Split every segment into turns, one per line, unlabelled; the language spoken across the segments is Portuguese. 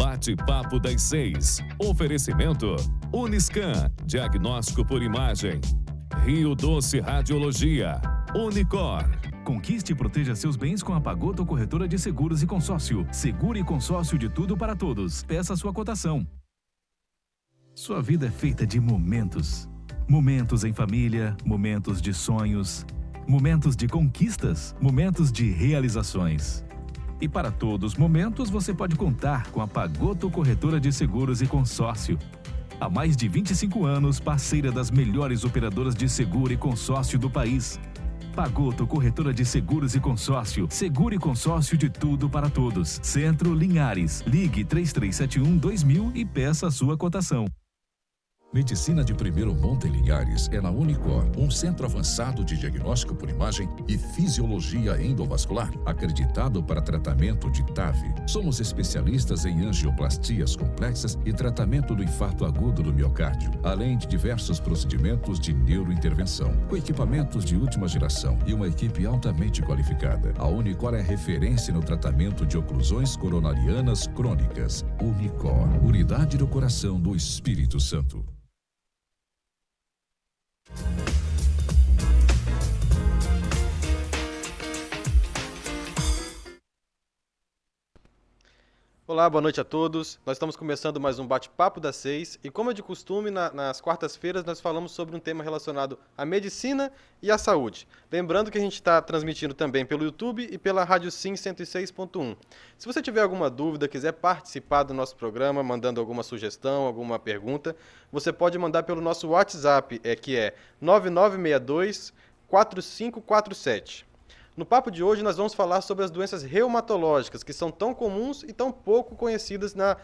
Bate-papo das 6. Oferecimento Uniscan, diagnóstico por imagem. Rio Doce Radiologia. Unicor.
Conquiste e proteja seus bens com a Pagoto Corretora de Seguros e Consórcio. Seguro e consórcio de tudo para todos. Peça sua cotação. Sua vida é feita de momentos. Momentos em família, momentos de sonhos, momentos de conquistas, momentos de realizações. E para todos os momentos você pode contar com a Pagoto Corretora de Seguros e Consórcio. Há mais de 25 anos, parceira das melhores operadoras de seguro e consórcio do país. Pagoto Corretora de Seguros e Consórcio. Seguro e consórcio de tudo para todos. Centro Linhares. Ligue 3371-2000 e peça a sua cotação.
Medicina de primeiro mundo em Linhares é na Unicor, um centro avançado de diagnóstico por imagem e fisiologia endovascular, acreditado para tratamento de TAV. Somos especialistas em angioplastias complexas e tratamento do infarto agudo do miocárdio, além de diversos procedimentos de neurointervenção, com equipamentos de última geração e uma equipe altamente qualificada. A Unicor é referência no tratamento de oclusões coronarianas crônicas. Unicor, unidade do coração do Espírito Santo.
Olá, boa noite a todos. Nós estamos começando mais um Bate-Papo das 6 e, como é de costume, nas quartas-feiras nós falamos sobre um tema relacionado à medicina e à saúde. Lembrando que a gente está transmitindo também pelo YouTube e pela Rádio Sim 106.1. Se você tiver alguma dúvida, quiser participar do nosso programa, mandando alguma sugestão, alguma pergunta, você pode mandar pelo nosso WhatsApp, que é 9962-4547. No papo de hoje nós vamos falar sobre as doenças reumatológicas, que são tão comuns e tão pouco conhecidas na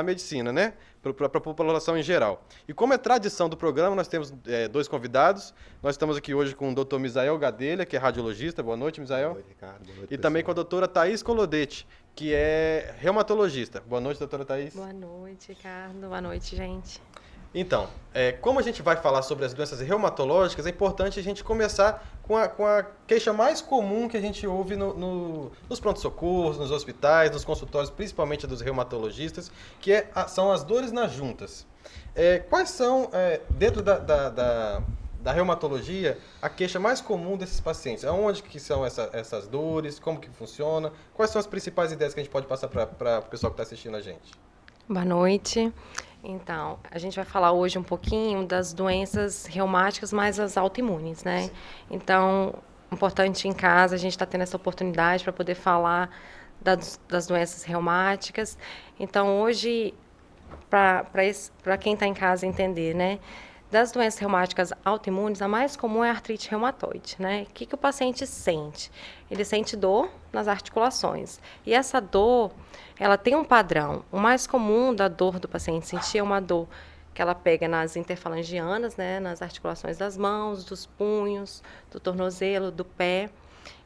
medicina, né? Para a população em geral. E como é tradição do programa, nós temos dois convidados. Nós estamos aqui hoje com o Dr. Misael Gadelha, que é radiologista. Boa noite, Misael.
Boa noite, Ricardo. Boa noite,
e também com a doutora Thaís Colodete, que é reumatologista. Boa noite, doutora Thaís.
Boa noite, Ricardo. Boa noite, gente.
Então, como a gente vai falar sobre as doenças reumatológicas, é importante a gente começar com a queixa mais comum que a gente ouve nos pronto-socorros, nos hospitais, nos consultórios, principalmente dos reumatologistas, que são as dores nas juntas. Quais são, dentro da reumatologia, a queixa mais comum desses pacientes? Aonde que são essas dores? Como que funciona? Quais são as principais ideias que a gente pode passar para o pessoal que está assistindo a gente?
Boa noite. Então, a gente vai falar hoje um pouquinho das doenças reumáticas, mais as autoimunes, né? Sim. Então, importante em casa, a gente está tendo essa oportunidade para poder falar das doenças reumáticas. Então, hoje, para quem está em casa entender, né? Das doenças reumáticas autoimunes, a mais comum é a artrite reumatoide, né? O que o paciente sente? Ele sente dor nas articulações. E essa dor, ela tem um padrão. O mais comum da dor do paciente sentir é uma dor que ela pega nas interfalangianas, né? Nas articulações das mãos, dos punhos, do tornozelo, do pé.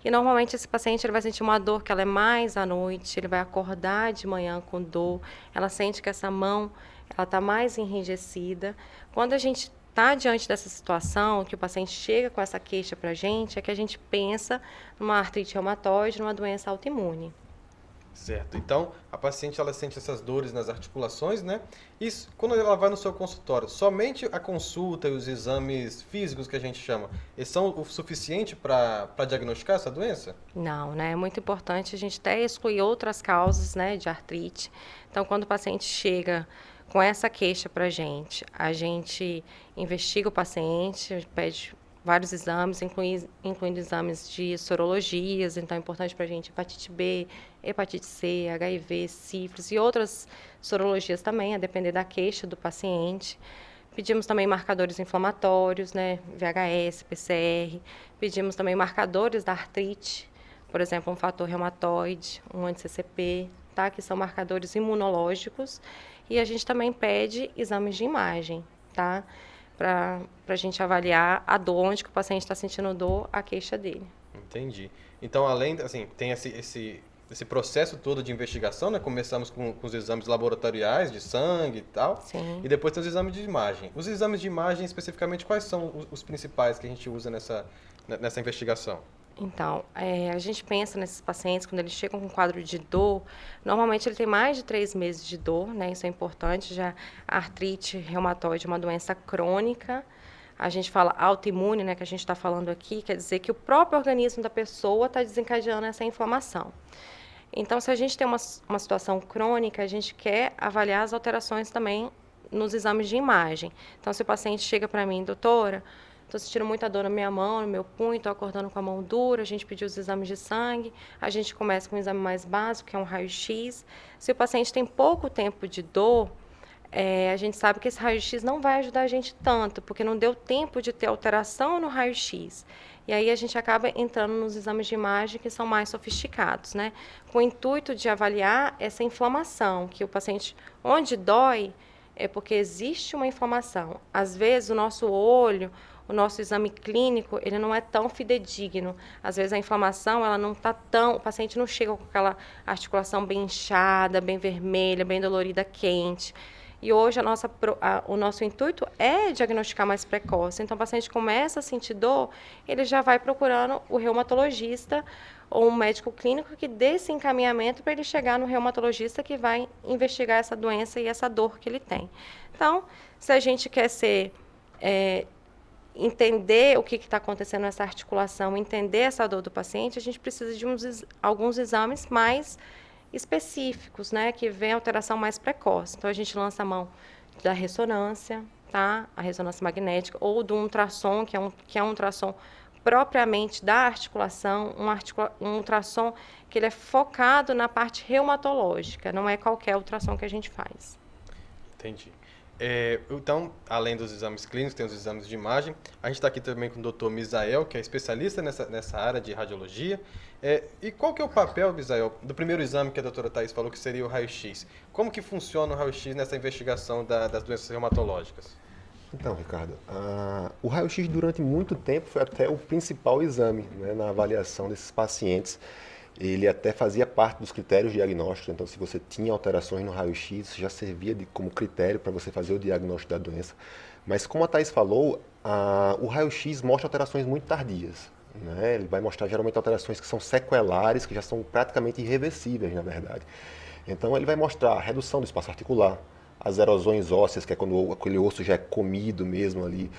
E normalmente esse paciente ele vai sentir uma dor que ela é mais à noite, ele vai acordar de manhã com dor, ela sente que essa mão ela está mais enrijecida. Quando a gente está diante dessa situação, que o paciente chega com essa queixa para a gente, é que a gente pensa numa artrite reumatoide, numa doença autoimune.
Certo. Então, a paciente ela sente essas dores nas articulações, né? E quando ela vai no seu consultório, somente a consulta e os exames físicos que a gente chama, eles são o suficiente para diagnosticar essa doença?
Não, né? É muito importante a gente até excluir outras causas, né, de artrite. Então, quando o paciente chega com essa queixa para a gente investiga o paciente, pede vários exames, incluindo exames de sorologias, então é importante para a gente hepatite B, hepatite C, HIV, sífilis e outras sorologias também, a depender da queixa do paciente. Pedimos também marcadores inflamatórios, né, VHS, PCR, pedimos também marcadores da artrite, por exemplo, um fator reumatoide, um anti-CCP, tá, que são marcadores imunológicos, e a gente também pede exames de imagem, tá? Para a gente avaliar a dor, onde que o paciente está sentindo dor, a queixa dele.
Entendi. Então, além, assim, tem esse processo todo de investigação, né? Começamos com os exames laboratoriais de sangue e tal.
Sim.
E depois tem os exames de imagem. Os exames de imagem, especificamente, quais são os principais que a gente usa nessa investigação?
Então, a gente pensa nesses pacientes, quando eles chegam com quadro de dor, normalmente ele tem mais de 3 meses de dor, né? Isso é importante, já a artrite reumatoide é uma doença crônica, a gente fala autoimune, né, que a gente está falando aqui, quer dizer que o próprio organismo da pessoa está desencadeando essa inflamação. Então, se a gente tem uma situação crônica, a gente quer avaliar as alterações também nos exames de imagem. Então, se o paciente chega para mim, doutora, estou sentindo muita dor na minha mão, no meu punho, estou acordando com a mão dura, a gente pediu os exames de sangue, a gente começa com um exame mais básico, que é um raio-x. Se o paciente tem pouco tempo de dor, a gente sabe que esse raio-x não vai ajudar a gente tanto, porque não deu tempo de ter alteração no raio-x. E aí a gente acaba entrando nos exames de imagem que são mais sofisticados, né? Com o intuito de avaliar essa inflamação, que o paciente, onde dói, é porque existe uma inflamação. Às vezes o nosso olho, o nosso exame clínico, ele não é tão fidedigno. Às vezes a inflamação, ela não está tão... O paciente não chega com aquela articulação bem inchada, bem vermelha, bem dolorida, quente. E hoje o nosso intuito é diagnosticar mais precoce. Então, o paciente começa a sentir dor, ele já vai procurando o reumatologista ou um médico clínico que dê esse encaminhamento para ele chegar no reumatologista que vai investigar essa doença e essa dor que ele tem. Então, se a gente quer entender o que está acontecendo nessa articulação, entender essa dor do paciente, a gente precisa de alguns exames mais específicos, né, que vêm alteração mais precoce. Então, a gente lança a mão da ressonância, tá? A ressonância magnética, ou do ultrassom, que é um ultrassom propriamente da articulação, um ultrassom que ele é focado na parte reumatológica, não é qualquer ultrassom que a gente faz.
Entendi. Então, além dos exames clínicos, tem os exames de imagem. A gente está aqui também com o Dr. Misael, que é especialista nessa área de radiologia. E qual que é o papel, Misael, do primeiro exame que a doutora Thaís falou, que seria o raio-x? Como que funciona o raio-x nessa investigação das doenças reumatológicas?
Então, Ricardo, o raio-x durante muito tempo foi até o principal exame, né, na avaliação desses pacientes. Ele até fazia parte dos critérios diagnósticos, então se você tinha alterações no raio-x, já servia como critério para você fazer o diagnóstico da doença. Mas como a Thaís falou, o raio-x mostra alterações muito tardias, né? Ele vai mostrar geralmente alterações que são sequelares, que já são praticamente irreversíveis, na verdade. Então ele vai mostrar a redução do espaço articular, as erosões ósseas, que é quando aquele osso já é comido mesmo ali.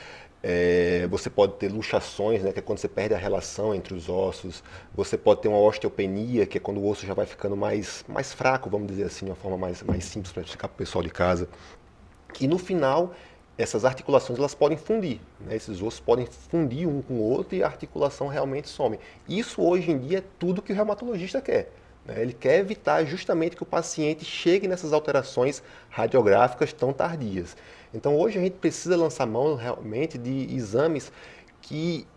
Você pode ter luxações, né, que é quando você perde a relação entre os ossos. Você pode ter uma osteopenia, que é quando o osso já vai ficando mais fraco, vamos dizer assim, de uma forma mais simples para explicar para o pessoal de casa. E no final, essas articulações elas podem fundir, né? Esses ossos podem fundir um com o outro e a articulação realmente some. Isso hoje em dia é tudo que o reumatologista quer. Ele quer evitar justamente que o paciente chegue nessas alterações radiográficas tão tardias. Então, hoje a gente precisa lançar mão realmente de exames que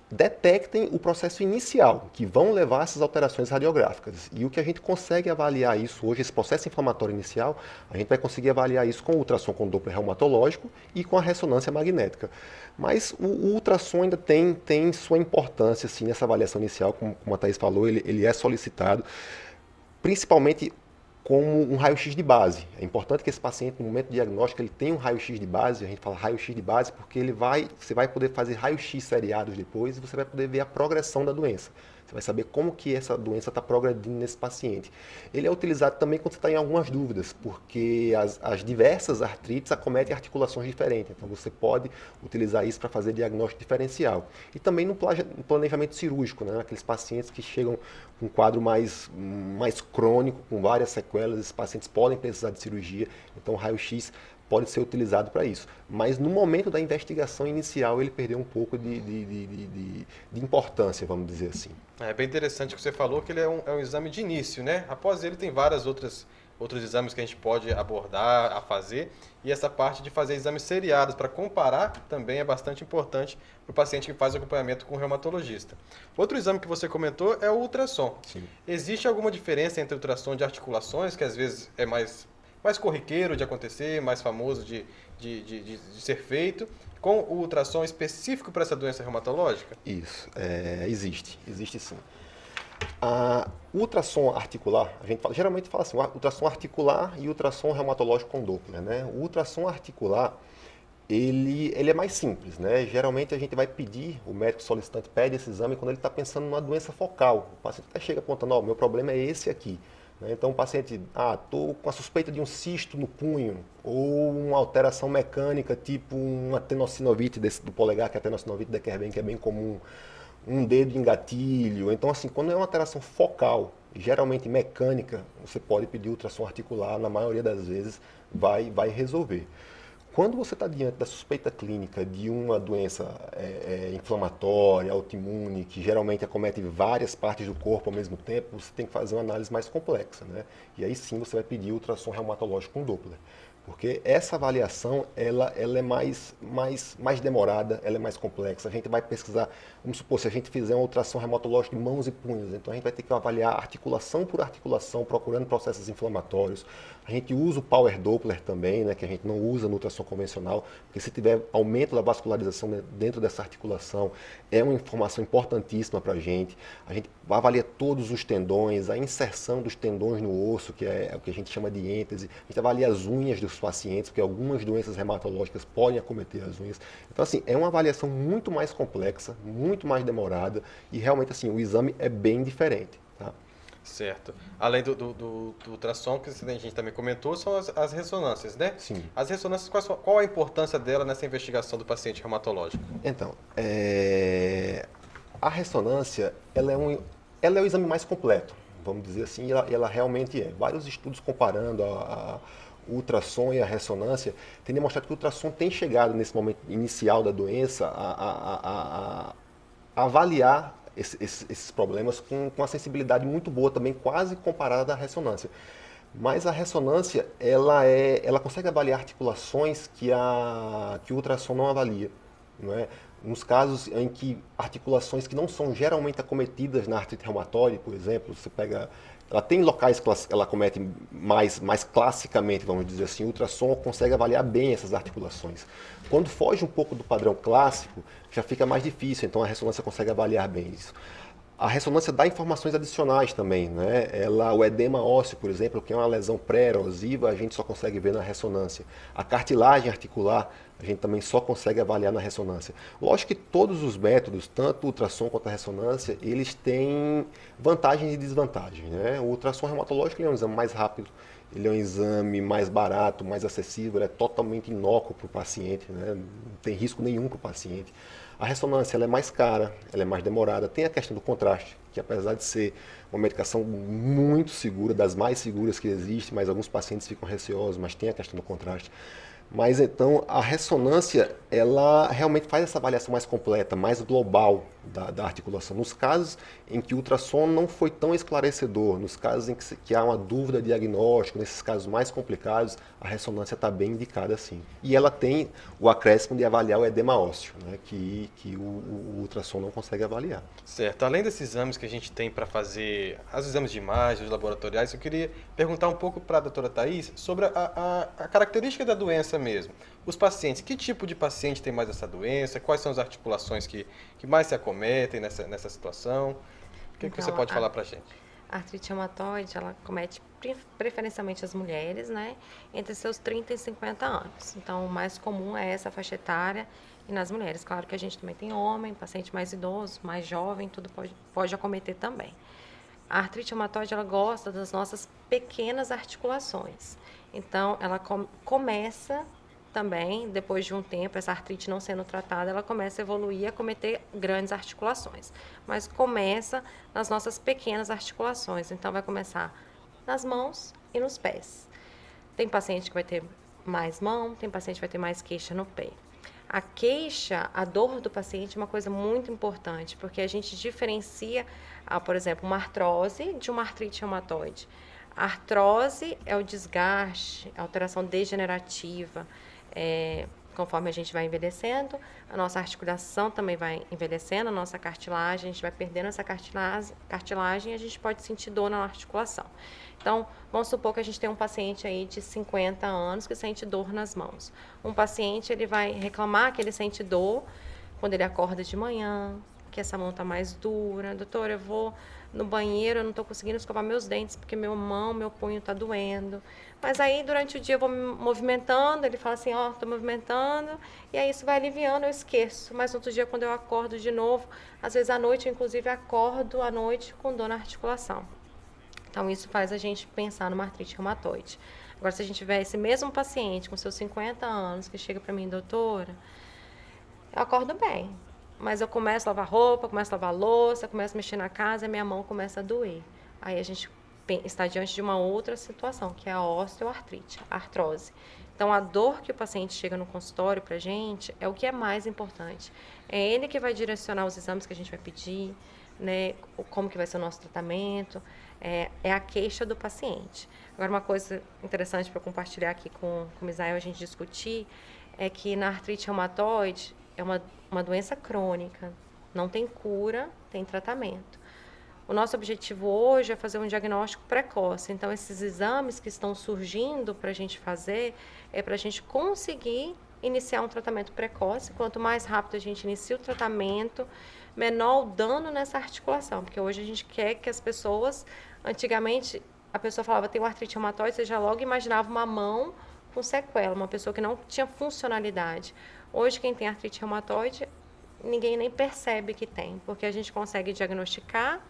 detectem o processo inicial, que vão levar a essas alterações radiográficas. E o que a gente consegue avaliar isso hoje, esse processo inflamatório inicial, a gente vai conseguir avaliar isso com o ultrassom com Doppler reumatológico e com a ressonância magnética. Mas o ultrassom ainda tem sua importância assim, nessa avaliação inicial, como a Thaís falou, ele é solicitado, principalmente como um raio-x de base. É importante que esse paciente, no momento do diagnóstico, ele tenha um raio-x de base. A gente fala raio-x de base porque você vai poder fazer raio-x seriados depois e você vai poder ver a progressão da doença. Você vai saber como que essa doença está progredindo nesse paciente. Ele é utilizado também quando você está em algumas dúvidas, porque as diversas artrites acometem articulações diferentes. Então você pode utilizar isso para fazer diagnóstico diferencial. E também no planejamento cirúrgico, né? Aqueles pacientes que chegam com um quadro mais crônico, com várias sequelas, esses pacientes podem precisar de cirurgia. Então o raio-x pode ser utilizado para isso. Mas no momento da investigação inicial, ele perdeu um pouco de importância, vamos dizer assim.
É bem interessante o que você falou, que ele é um exame de início, né? Após ele tem vários outros exames que a gente pode abordar, a fazer, e essa parte de fazer exames seriados para comparar também é bastante importante para o paciente que faz o acompanhamento com o reumatologista. Outro exame que você comentou é o ultrassom. Sim. Existe alguma diferença entre o ultrassom de articulações, que às vezes é mais corriqueiro de acontecer, mais famoso de ser feito, com o ultrassom específico para essa doença reumatológica?
Isso, existe sim. O ultrassom articular, a gente geralmente fala assim, ultrassom articular e ultrassom reumatológico com Doppler, né? O ultrassom articular, ele é mais simples, né? Geralmente a gente vai pedir, o médico solicitante pede esse exame quando ele está pensando numa doença focal. O paciente até chega apontando, ó, meu problema é esse aqui. Né? Então o paciente, estou com a suspeita de um cisto no punho, ou uma alteração mecânica, tipo uma tenossinovite do polegar, que é a tenossinovite Dequerben, que é bem comum, um dedo em gatilho. Então, assim, quando é uma alteração focal, geralmente mecânica, você pode pedir ultrassom articular, na maioria das vezes vai resolver. Quando você está diante da suspeita clínica de uma doença inflamatória, autoimune, que geralmente acomete várias partes do corpo ao mesmo tempo, você tem que fazer uma análise mais complexa, né? E aí sim você vai pedir ultrassom reumatológico com Doppler. Porque essa avaliação, ela é mais demorada, ela é mais complexa. A gente vai pesquisar, vamos supor, se a gente fizer um ultrassom reumatológico de mãos e punhos, então a gente vai ter que avaliar articulação por articulação, procurando processos inflamatórios. A gente usa o Power Doppler também, né, que a gente não usa no ultrassom convencional, porque se tiver aumento da vascularização dentro dessa articulação, é uma informação importantíssima para a gente. A gente avalia todos os tendões, a inserção dos tendões no osso, que é o que a gente chama de êntese. A gente avalia as unhas dos pacientes, porque algumas doenças reumatológicas podem acometer as unhas. Então, assim, é uma avaliação muito mais complexa, muito mais demorada, e realmente, assim, o exame é bem diferente. Tá?
Certo. Além do ultrassom, que a gente também comentou, são as ressonâncias, né?
Sim.
As ressonâncias, qual a importância dela nessa investigação do paciente reumatológico?
Então, a ressonância, ela é o exame mais completo, vamos dizer assim, e ela realmente é. Vários estudos comparando o ultrassom e a ressonância têm demonstrado que o ultrassom tem chegado nesse momento inicial da doença a avaliar esses problemas com uma sensibilidade muito boa também, quase comparada à ressonância. Mas a ressonância, ela consegue avaliar articulações que o ultrassom não avalia. Não é? Nos casos em que articulações que não são geralmente acometidas na artrite reumatoide, por exemplo, você pega... Ela tem locais que ela acomete mais classicamente, vamos dizer assim, o ultrassom consegue avaliar bem essas articulações. Quando foge um pouco do padrão clássico, já fica mais difícil, então a ressonância consegue avaliar bem isso. A ressonância dá informações adicionais também, né? O edema ósseo, por exemplo, que é uma lesão pré-erosiva, a gente só consegue ver na ressonância. A cartilagem articular, a gente também só consegue avaliar na ressonância. Lógico que todos os métodos, tanto o ultrassom quanto a ressonância, eles têm vantagens e desvantagens, né? O ultrassom reumatológico é um exame mais rápido, ele é um exame mais barato, mais acessível, ele é totalmente inócuo para o paciente, né? Não tem risco nenhum para o paciente. A ressonância ela é mais cara, ela é mais demorada, tem a questão do contraste, que apesar de ser uma medicação muito segura, das mais seguras que existe, mas alguns pacientes ficam receosos, mas tem a questão do contraste. Mas então a ressonância, ela realmente faz essa avaliação mais completa, mais global da articulação. Nos casos em que o ultrassom não foi tão esclarecedor, nos casos em que há uma dúvida diagnóstica, nesses casos mais complicados, a ressonância está bem indicada sim. E ela tem o acréscimo de avaliar o edema ósseo, né, que o ultrassom não consegue avaliar.
Certo. Além desses exames que a gente tem para fazer, os exames de imagem, os laboratoriais, eu queria perguntar um pouco para a doutora Thaís sobre a característica da doença mesmo. Os pacientes, que tipo de paciente tem mais essa doença? Quais são as articulações que mais se acometem nessa situação? O que você pode falar para a gente?
A artrite reumatoide, ela comete preferencialmente as mulheres, né? Entre seus 30 e 50 anos. Então, o mais comum é essa faixa etária e nas mulheres. Claro que a gente também tem homem, paciente mais idoso, mais jovem, tudo pode acometer também. A artrite reumatoide, ela gosta das nossas pequenas articulações. Então, ela começa também, depois de um tempo, essa artrite não sendo tratada, ela começa a evoluir, a cometer grandes articulações. Mas começa nas nossas pequenas articulações. Então, vai começar nas mãos e nos pés. Tem paciente que vai ter mais mão, tem paciente que vai ter mais queixa no pé. A queixa, a dor do paciente é uma coisa muito importante, porque a gente diferencia, por exemplo, uma artrose de uma artrite reumatoide. A artrose é o desgaste, a alteração degenerativa. Conforme a gente vai envelhecendo, a nossa articulação também vai envelhecendo, a nossa cartilagem, a gente vai perdendo essa cartilagem e a gente pode sentir dor na articulação. Então, vamos supor que a gente tem um paciente aí de 50 anos que sente dor nas mãos. Um paciente, ele vai reclamar que ele sente dor quando ele acorda de manhã, que essa mão está mais dura. Doutor, eu vou no banheiro, eu não estou conseguindo escovar meus dentes porque meu punho está doendo. Mas aí, durante o dia, eu vou me movimentando, ele fala assim, ó, estou movimentando, e aí isso vai aliviando, eu esqueço. Mas no outro dia, quando eu acordo de novo, às vezes à noite, eu inclusive acordo à noite com dor na articulação. Então, isso faz a gente pensar numa artrite reumatoide. Agora, se a gente tiver esse mesmo paciente com seus 50 anos, que chega para mim, doutora, eu acordo bem, mas eu começo a lavar roupa, começo a lavar louça, começo a mexer na casa e minha mão começa a doer. Aí a gente está diante de uma outra situação, que é a osteoartrite, a artrose. Então, a dor que o paciente chega no consultório para a gente é o que é mais importante. É ele que vai direcionar os exames que a gente vai pedir, né, como que vai ser o nosso tratamento, é a queixa do paciente. Agora, uma coisa interessante para compartilhar aqui com o Misael, a gente discutir, é que na artrite reumatoide é uma doença crônica, não tem cura, tem tratamento. O nosso objetivo hoje é fazer um diagnóstico precoce. Então, esses exames que estão surgindo para a gente fazer, é para a gente conseguir iniciar um tratamento precoce. Quanto mais rápido a gente inicia o tratamento, menor o dano nessa articulação. Porque hoje a gente quer que as pessoas... Antigamente, a pessoa falava, tem uma artrite reumatoide, você já logo imaginava uma mão com sequela, uma pessoa que não tinha funcionalidade. Hoje, quem tem artrite reumatoide, ninguém nem percebe que tem, porque a gente consegue diagnosticar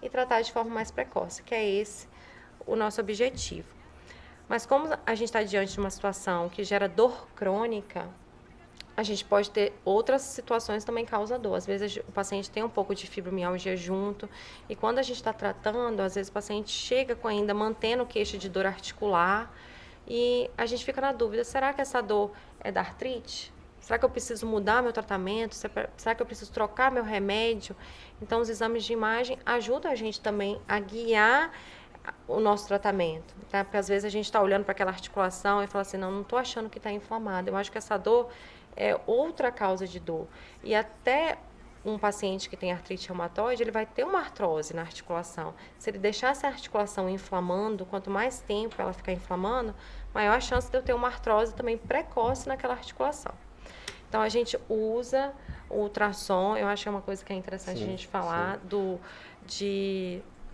e tratar de forma mais precoce, que é esse o nosso objetivo. Mas como a gente está diante de uma situação que gera dor crônica, a gente pode ter outras situações que também causam dor. Às vezes o paciente tem um pouco de fibromialgia junto, e quando a gente está tratando, às vezes o paciente chega com ainda mantendo queixa de dor articular, e a gente fica na dúvida, será que essa dor é da artrite? Será que eu preciso mudar meu tratamento? Será que eu preciso trocar meu remédio? Então, os exames de imagem ajudam a gente também a guiar o nosso tratamento, tá? Porque às vezes a gente está olhando para aquela articulação e fala assim, não estou achando que está inflamada, eu acho que essa dor é outra causa de dor. E até um paciente que tem artrite reumatoide, ele vai ter uma artrose na articulação. Se ele deixar essa articulação inflamando, quanto mais tempo ela ficar inflamando, maior a chance de eu ter uma artrose também precoce naquela articulação. Então, a gente usa o ultrassom, eu acho que é uma coisa que é interessante a gente falar, do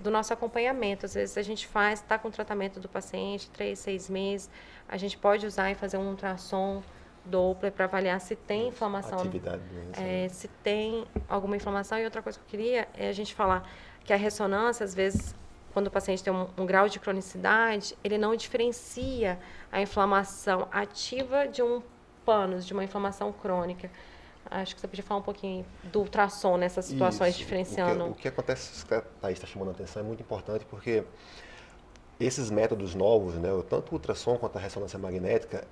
nosso acompanhamento. Às vezes a gente está com o tratamento do paciente, 3, 6 meses, a gente pode usar e fazer um ultrassom Doppler para avaliar se tem inflamação, se tem alguma inflamação. E outra coisa que eu queria é a gente falar que a ressonância, às vezes, quando o paciente tem um grau de cronicidade, ele não diferencia a inflamação ativa de um pânus, de uma inflamação crônica. Acho que você podia falar um pouquinho do ultrassom nessas situações, diferenciando.
O que acontece, isso que a Thaís está chamando a atenção, é muito importante, porque esses métodos novos, né, tanto o ultrassom quanto a ressonância magnética,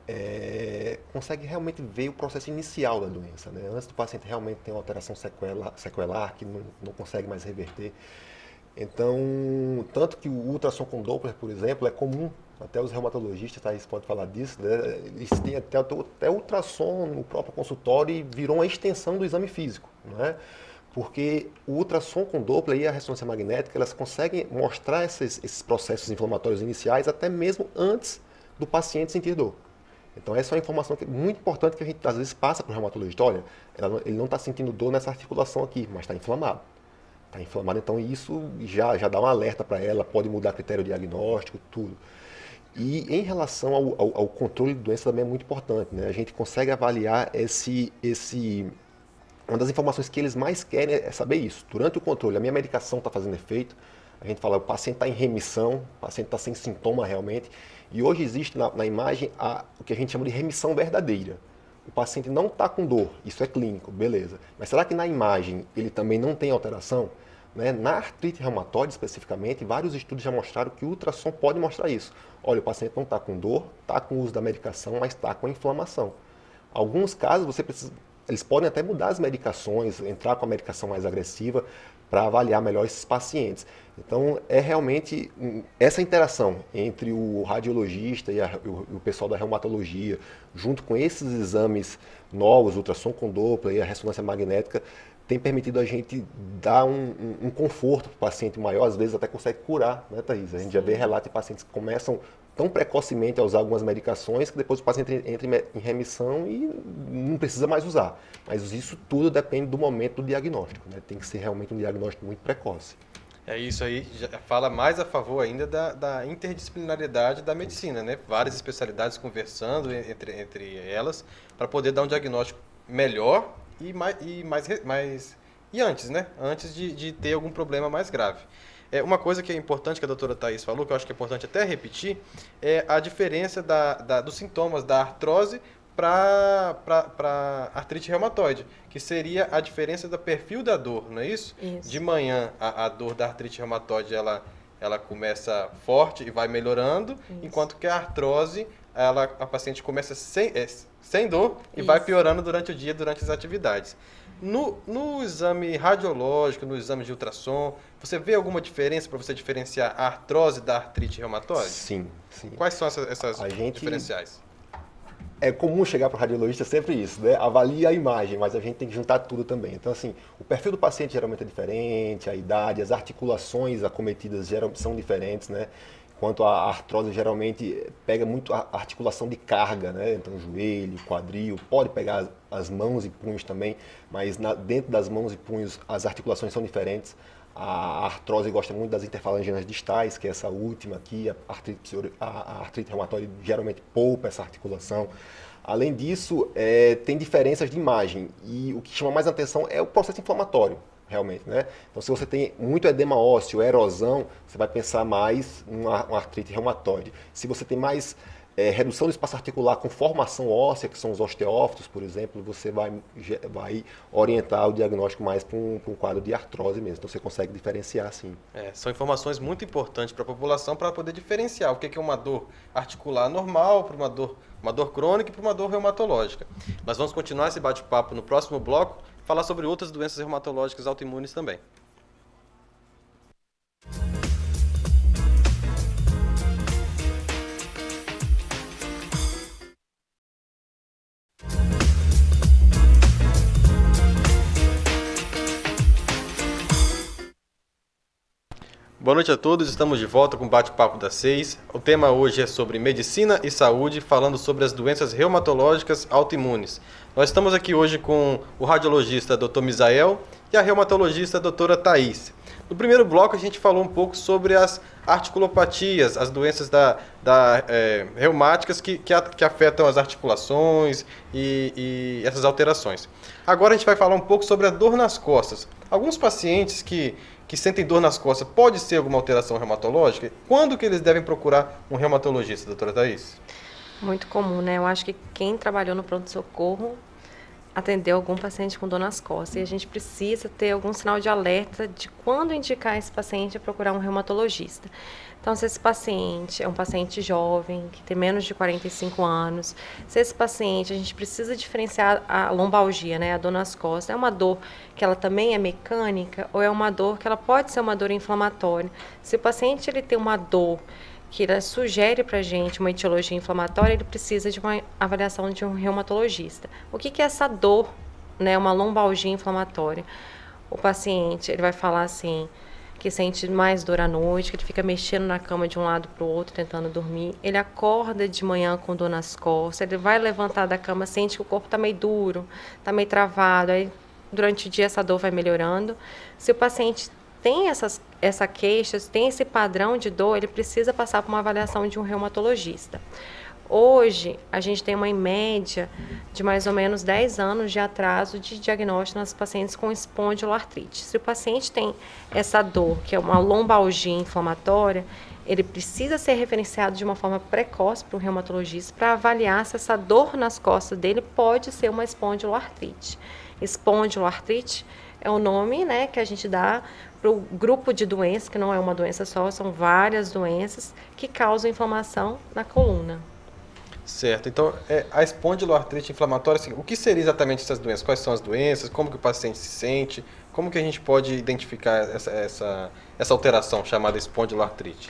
consegue realmente ver o processo inicial da doença, né? Antes do paciente realmente ter uma alteração sequelar que não consegue mais reverter. Então, tanto que o ultrassom com Doppler, por exemplo, é comum, até os reumatologistas, Thaís pode falar disso, né? Eles têm até ultrassom no próprio consultório e virou uma extensão do exame físico, né? Porque o ultrassom com Doppler e a ressonância magnética, elas conseguem mostrar esses processos inflamatórios iniciais até mesmo antes do paciente sentir dor. Então, essa é uma informação que é muito importante que a gente, às vezes, passa para o reumatologista. Olha, ele não está sentindo dor nessa articulação aqui, mas está inflamado. Está inflamado, então isso já dá um alerta para ela, pode mudar critério diagnóstico, tudo. E em relação ao controle de doença também é muito importante, né? A gente consegue avaliar uma das informações que eles mais querem é saber isso. Durante o controle, a minha medicação está fazendo efeito, a gente fala, o paciente está em remissão, o paciente está sem sintoma realmente, e hoje existe na imagem o que a gente chama de remissão verdadeira. O paciente não está com dor, isso é clínico, beleza. Mas será que na imagem ele também não tem alteração? Né? Na artrite reumatoide, especificamente, vários estudos já mostraram que o ultrassom pode mostrar isso. Olha, o paciente não está com dor, está com o uso da medicação, mas está com inflamação. Alguns casos, eles podem até mudar as medicações, entrar com a medicação mais agressiva para avaliar melhor esses pacientes. Então, é realmente essa interação entre o radiologista e o pessoal da reumatologia, junto com esses exames novos, o ultrassom com Doppler e a ressonância magnética, tem permitido a gente dar um conforto para o paciente maior, às vezes até consegue curar, né, Thaís? A gente já vê relatos de pacientes que começam tão precocemente a usar algumas medicações que depois o paciente entra em remissão e não precisa mais usar. Mas isso tudo depende do momento do diagnóstico, né? Tem que ser realmente um diagnóstico muito precoce.
É isso aí, já fala mais a favor ainda da interdisciplinaridade da medicina, né? Várias especialidades conversando entre elas para poder dar um diagnóstico melhor e antes, né? Antes de ter algum problema mais grave. Uma coisa que é importante que a doutora Thaís falou, que eu acho que é importante até repetir, é a diferença dos sintomas da artrose para artrite reumatoide, que seria a diferença do perfil da dor, não é isso?
Isso.
De manhã, a dor da artrite reumatoide, ela começa forte e vai melhorando, isso. Enquanto que a artrose, a paciente começa sem dor e vai piorando durante o dia, durante as atividades. No exame radiológico, no exame de ultrassom, você vê alguma diferença para você diferenciar a artrose da artrite reumatoide?
Sim, sim.
Quais são essas diferenciais?
É comum chegar para o radiologista sempre isso, né? Avalia a imagem, mas a gente tem que juntar tudo também. Então, assim, o perfil do paciente geralmente é diferente, a idade, as articulações acometidas são diferentes, né? Enquanto a artrose geralmente pega muito a articulação de carga, né? Então, joelho, quadril, pode pegar as mãos e punhos também, mas dentro das mãos e punhos as articulações são diferentes. A artrose gosta muito das interfalanginas distais, que é essa última aqui, a artrite reumatoide geralmente poupa essa articulação. Além disso, tem diferenças de imagem e o que chama mais atenção é o processo inflamatório, realmente, né? Então, se você tem muito edema ósseo, erosão, você vai pensar mais numa artrite reumatoide. Se você tem mais redução do espaço articular com formação óssea, que são os osteófitos, por exemplo, você vai orientar o diagnóstico mais para um quadro de artrose mesmo. Então, você consegue diferenciar, sim.
São informações muito importantes para a população para poder diferenciar o que é uma dor articular normal para uma dor crônica e para uma dor reumatológica. Nós vamos continuar esse bate-papo no próximo bloco, falar sobre outras doenças reumatológicas autoimunes também. Boa noite a todos, estamos de volta com o Bate-Papo das 6. O tema hoje é sobre medicina e saúde, falando sobre as doenças reumatológicas autoimunes. Nós estamos aqui hoje com o radiologista Dr. Misael e a reumatologista doutora Thaís. No primeiro bloco a gente falou um pouco sobre as articulopatias, as doenças reumáticas que afetam as articulações e essas alterações. Agora a gente vai falar um pouco sobre a dor nas costas. Alguns pacientes que sentem dor nas costas, pode ser alguma alteração reumatológica? Quando que eles devem procurar um reumatologista, doutora Thaís?
Muito comum, né? Eu acho que quem trabalhou no pronto-socorro atendeu algum paciente com dor nas costas. E a gente precisa ter algum sinal de alerta de quando indicar esse paciente a procurar um reumatologista. Então, se esse paciente é um paciente jovem, que tem menos de 45 anos, se esse paciente, a gente precisa diferenciar a lombalgia, né, a dor nas costas, é uma dor que ela também é mecânica ou é uma dor que ela pode ser uma dor inflamatória. Se o paciente ele tem uma dor que ela sugere para a gente uma etiologia inflamatória, ele precisa de uma avaliação de um reumatologista. O que é essa dor, né, uma lombalgia inflamatória? O paciente ele vai falar assim, que sente mais dor à noite, que ele fica mexendo na cama de um lado para o outro, tentando dormir. Ele acorda de manhã com dor nas costas, ele vai levantar da cama, sente que o corpo está meio duro, está meio travado. Aí, durante o dia, essa dor vai melhorando. Se o paciente tem essa queixa, tem esse padrão de dor, ele precisa passar por uma avaliação de um reumatologista. Hoje, a gente tem uma média de mais ou menos 10 anos de atraso de diagnóstico nas pacientes com espondiloartrite. Se o paciente tem essa dor, que é uma lombalgia inflamatória, ele precisa ser referenciado de uma forma precoce para um reumatologista para avaliar se essa dor nas costas dele pode ser uma espondiloartrite. Espondiloartrite é o nome, né, que a gente dá para o grupo de doenças, que não é uma doença só, são várias doenças que causam inflamação na coluna.
Certo, então a espondiloartrite inflamatória, assim, o que seria exatamente essas doenças? Quais são as doenças? Como que o paciente se sente? Como que a gente pode identificar essa alteração chamada espondiloartrite?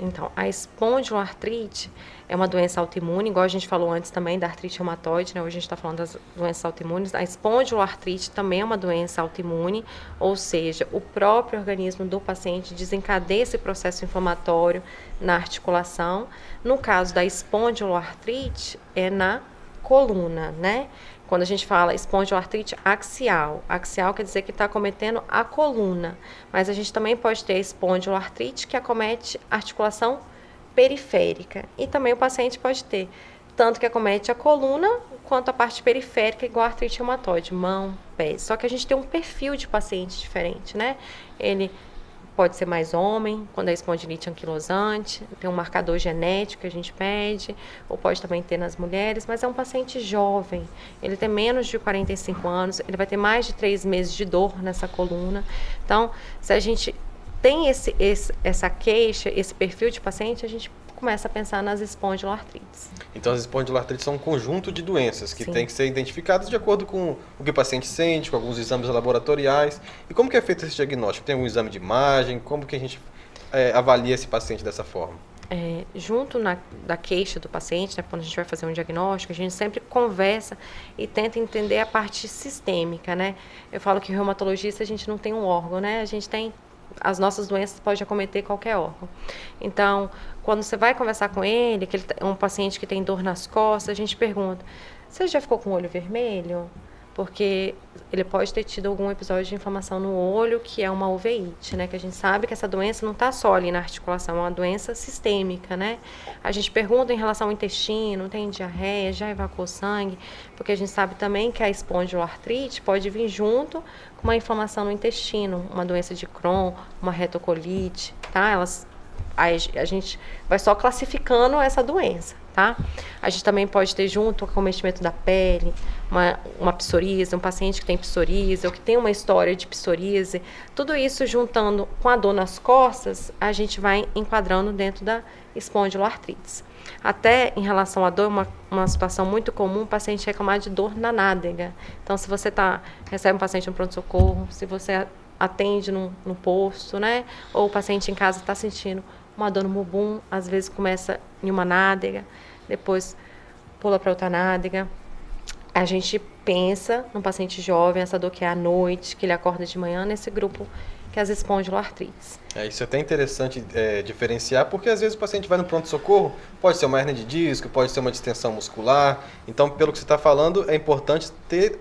Então, a espondiloartrite é uma doença autoimune, igual a gente falou antes também da artrite reumatoide, né? Hoje a gente está falando das doenças autoimunes. A espondiloartrite também é uma doença autoimune, ou seja, o próprio organismo do paciente desencadeia esse processo inflamatório na articulação. No caso da espondiloartrite, é na coluna, né? Quando a gente fala espondiloartrite axial, axial quer dizer que está acometendo a coluna, mas a gente também pode ter espondiloartrite que acomete a articulação periférica, e também o paciente pode ter tanto que acomete a coluna quanto a parte periférica, igual a artrite reumatoide, mão, pés. Só que a gente tem um perfil de paciente diferente, né? Ele pode ser mais homem, quando é espondilite anquilosante, tem um marcador genético que a gente pede, ou pode também ter nas mulheres, mas é um paciente jovem, ele tem menos de 45 anos, ele vai ter mais de 3 meses de dor nessa coluna. Então, se a gente tem essa queixa, esse perfil de paciente, a gente começa a pensar nas espondiloartrites.
Então, as espondiloartrites são um conjunto de doenças que
Sim.
têm que ser identificadas de acordo com o que o paciente sente, com alguns exames laboratoriais. E como que é feito esse diagnóstico? Tem algum exame de imagem? Como que a gente avalia esse paciente dessa forma?
Junto da queixa do paciente, né, quando a gente vai fazer um diagnóstico, a gente sempre conversa e tenta entender a parte sistêmica, né? Eu falo que reumatologista a gente não tem um órgão, né? A gente tem as nossas doenças podem acometer qualquer órgão. Então, quando você vai conversar com ele, que ele é um paciente que tem dor nas costas, a gente pergunta: você já ficou com o olho vermelho? Porque ele pode ter tido algum episódio de inflamação no olho, que é uma uveíte, né? Que a gente sabe que essa doença não está só ali na articulação, é uma doença sistêmica, né? A gente pergunta em relação ao intestino, tem diarreia, já evacuou sangue, porque a gente sabe também que a espondiloartrite pode vir junto com uma inflamação no intestino, uma doença de Crohn, uma retocolite, tá? A gente vai só classificando essa doença, tá? A gente também pode ter junto o acometimento da pele, uma psoríase, um paciente que tem psoríase ou que tem uma história de psoríase. Tudo isso juntando com a dor nas costas, a gente vai enquadrando dentro da espondiloartrite. Até em relação à dor, uma situação muito comum, o paciente reclamar de dor na nádega. Então, se você recebe um paciente no pronto-socorro, se você atende no posto, né? Ou o paciente em casa está sentindo uma dor no bumbum, às vezes começa em uma nádega, depois pula para outra nádega. A gente pensa no paciente jovem, essa dor que é à noite, que ele acorda de manhã, nesse grupo que é as espondiloartrites.
Isso é até interessante diferenciar, porque às vezes o paciente vai no pronto-socorro, pode ser uma hernia de disco, pode ser uma distensão muscular. Então, pelo que você está falando, é importante ter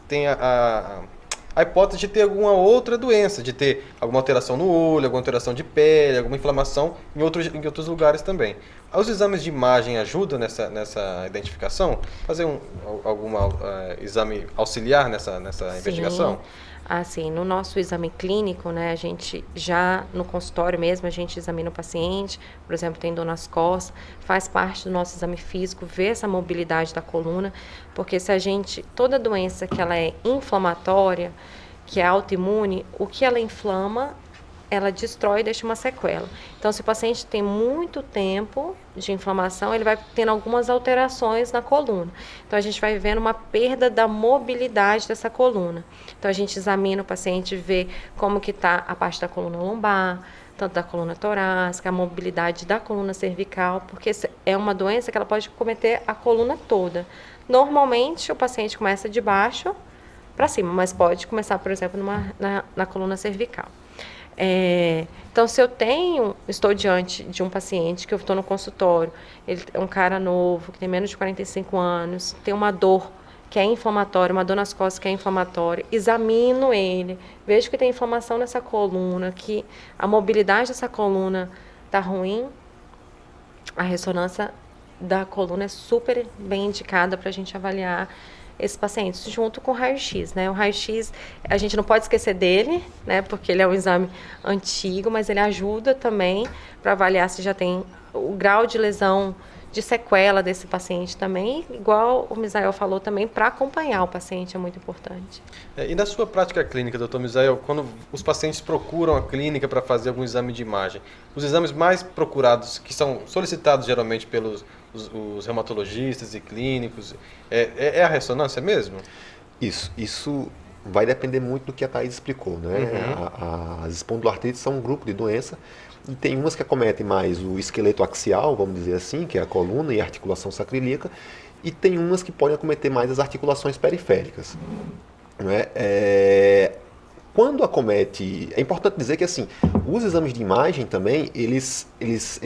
tem a hipótese de ter alguma outra doença, de ter alguma alteração no olho, alguma alteração de pele, alguma inflamação em outros lugares também. Os exames de imagem ajudam nessa identificação? Fazer algum exame auxiliar nessa investigação?
Assim, no nosso exame clínico, né, a gente já no consultório mesmo, a gente examina o paciente, por exemplo, tem dor nas costas, faz parte do nosso exame físico, ver essa mobilidade da coluna, porque toda doença que ela é inflamatória, que é autoimune, o que ela inflama, ela destrói e deixa uma sequela. Então, se o paciente tem muito tempo de inflamação, ele vai tendo algumas alterações na coluna. Então, a gente vai vendo uma perda da mobilidade dessa coluna. Então, a gente examina o paciente, vê como que está a parte da coluna lombar, tanto da coluna torácica, a mobilidade da coluna cervical, porque é uma doença que ela pode cometer a coluna toda. Normalmente, o paciente começa de baixo para cima, mas pode começar, por exemplo, na coluna cervical. Então, se eu estou diante de um paciente que eu estou no consultório, ele é um cara novo, que tem menos de 45 anos, tem uma dor que é inflamatória, uma dor nas costas que é inflamatória, examino ele, vejo que tem inflamação nessa coluna, que a mobilidade dessa coluna está ruim, a ressonância da coluna é super bem indicada para a gente avaliar esses pacientes, junto com o raio-x, né? O raio-x, a gente não pode esquecer dele, né? Porque ele é um exame antigo, mas ele ajuda também para avaliar se já tem o grau de lesão, de sequela desse paciente também, igual o Misael falou também, para acompanhar o paciente é muito importante.
E na sua prática clínica, doutor Misael, quando os pacientes procuram a clínica para fazer algum exame de imagem, os exames mais procurados, que são solicitados geralmente pelos os reumatologistas e clínicos, é a ressonância mesmo?
Isso vai depender muito do que a Thaís explicou, né? As espondiloartrites são um grupo de doença e tem umas que acometem mais o esqueleto axial, vamos dizer assim, que é a coluna e a articulação sacroiliaca, e tem umas que podem acometer mais as articulações periféricas, né? quando acomete, é importante dizer que assim, os exames de imagem também, eles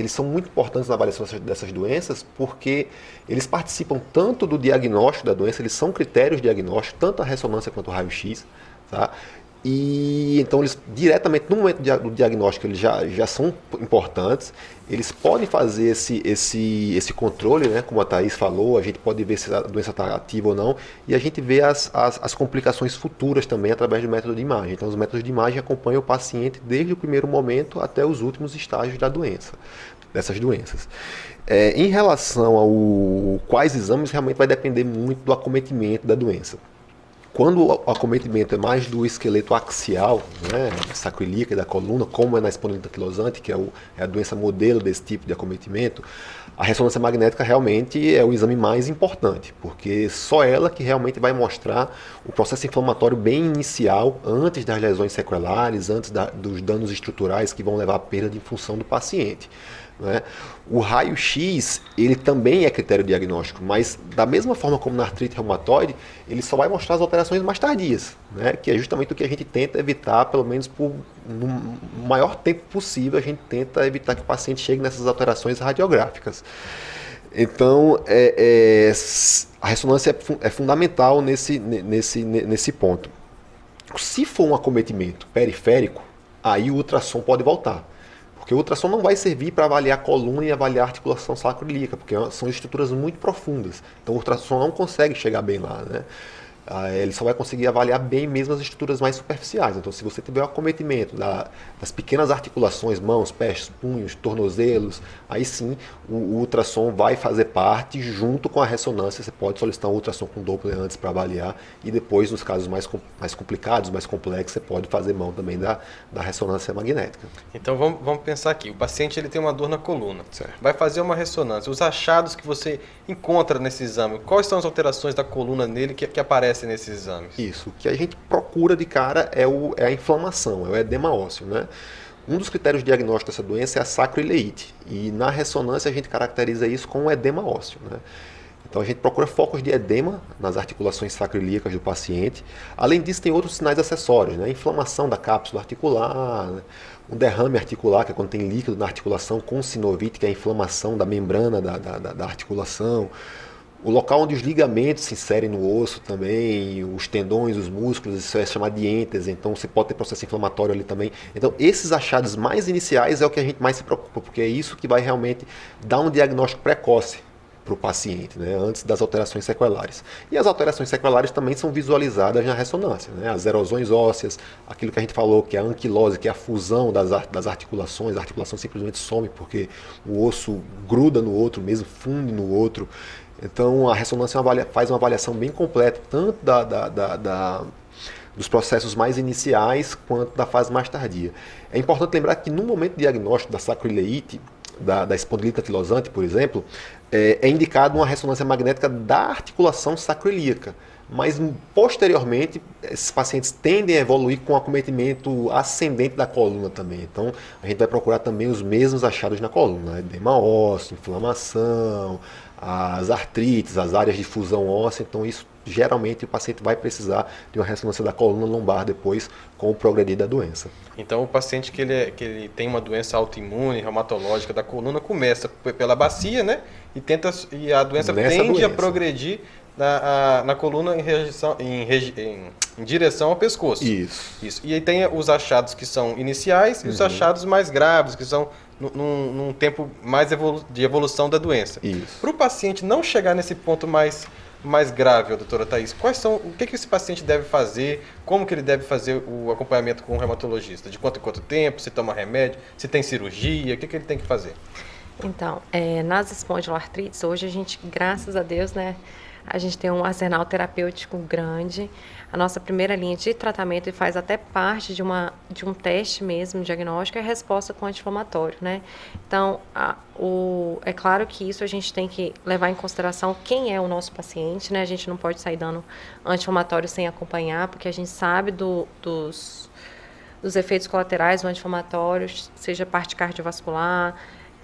são muito importantes na avaliação dessas doenças, porque eles participam tanto do diagnóstico da doença, eles são critérios diagnósticos, tanto a ressonância quanto o raio-x, tá? E então eles diretamente no momento do diagnóstico eles já são importantes, eles podem fazer esse controle, né, como a Thaís falou, a gente pode ver se a doença está ativa ou não, e a gente vê as complicações futuras também através do método de imagem. Então os métodos de imagem acompanham o paciente desde o primeiro momento até os últimos estágios da doença, dessas doenças. Em relação ao quais exames, realmente vai depender muito do acometimento da doença. Quando o acometimento é mais do esqueleto axial, né, sacroiliaca e da coluna, como é na espondilite anquilosante, que é a doença modelo desse tipo de acometimento, a ressonância magnética realmente é o exame mais importante, porque só ela que realmente vai mostrar o processo inflamatório bem inicial, antes das lesões sequelares, antes dos danos estruturais que vão levar à perda de função do paciente. Né? O raio-x, ele também é critério diagnóstico, mas da mesma forma como na artrite reumatoide, ele só vai mostrar as alterações mais tardias, né? Que é justamente o que a gente tenta evitar, pelo menos no maior tempo possível, a gente tenta evitar que o paciente chegue nessas alterações radiográficas. Então, a ressonância é fundamental nesse ponto. Se for um acometimento periférico, aí o ultrassom pode voltar. Porque o ultrassom não vai servir para avaliar a coluna e avaliar a articulação sacroiliaca, porque são estruturas muito profundas. Então o ultrassom não consegue chegar bem lá, né? Ele só vai conseguir avaliar bem mesmo as estruturas mais superficiais. Então, se você tiver o acometimento das pequenas articulações, mãos, pés, punhos, tornozelos, aí sim o ultrassom vai fazer parte junto com a ressonância. Você pode solicitar um ultrassom com Doppler antes para avaliar e depois, nos casos mais complicados, mais complexos, você pode fazer mão também da ressonância magnética.
Então, vamos pensar aqui. O paciente ele tem uma dor na coluna.
Certo.
Vai fazer uma ressonância. Os achados que você encontra nesse exame, quais são as alterações da coluna nele que aparecem nesses exames?
Isso, o que a gente procura de cara é a inflamação, é o edema ósseo, né? Um dos critérios diagnósticos dessa doença é a sacroileite, e na ressonância a gente caracteriza isso com o edema ósseo, né? Então a gente procura focos de edema nas articulações sacroiliacas do paciente. Além disso, tem outros sinais acessórios, né? Inflamação da cápsula articular, né? Um derrame articular, que é quando tem líquido na articulação, com sinovite, que é a inflamação da membrana da articulação. O local onde os ligamentos se inserem no osso também, os tendões, os músculos, isso é chamado de êntese, então você pode ter processo inflamatório ali também. Então esses achados mais iniciais é o que a gente mais se preocupa, porque é isso que vai realmente dar um diagnóstico precoce para o paciente, né, antes das alterações sequelares. E as alterações sequelares também são visualizadas na ressonância, né, as erosões ósseas, aquilo que a gente falou, que é a anquilose, que é a fusão das articulações, a articulação simplesmente some porque o osso gruda no outro, mesmo funde no outro. Então a ressonância faz uma avaliação bem completa, tanto dos processos mais iniciais quanto da fase mais tardia. É importante lembrar que no momento do diagnóstico da sacroileite, da espondilite anquilosante, por exemplo, é indicado uma ressonância magnética da articulação sacroiliaca. Mas posteriormente, esses pacientes tendem a evoluir com acometimento ascendente da coluna também. Então a gente vai procurar também os mesmos achados na coluna, edema ósseo, inflamação, as artrites, as áreas de fusão óssea. Então isso geralmente o paciente vai precisar de uma ressonância da coluna lombar depois com o progredir da doença.
Então o paciente que ele tem uma doença autoimune, reumatológica da coluna, começa pela bacia, né? E a doença tende a progredir na coluna em direção ao pescoço.
Isso.
E aí tem os achados que são iniciais e os achados mais graves, que são num tempo mais de evolução da doença. Para o paciente não chegar nesse ponto mais grave, doutora Thaís, o que esse paciente deve fazer, como que ele deve fazer o acompanhamento com o reumatologista? De quanto em quanto tempo, se toma remédio, se tem cirurgia, o que ele tem que fazer?
Então, nas espondiloartrites, hoje a gente, graças a Deus, né, a gente tem um arsenal terapêutico grande. A nossa primeira linha de tratamento, e faz até parte de um teste mesmo, diagnóstico, é a resposta com anti-inflamatório, né? Então, é claro que isso a gente tem que levar em consideração quem é o nosso paciente, né? A gente não pode sair dando anti-inflamatório sem acompanhar, porque a gente sabe dos efeitos colaterais do anti-inflamatório, seja parte cardiovascular,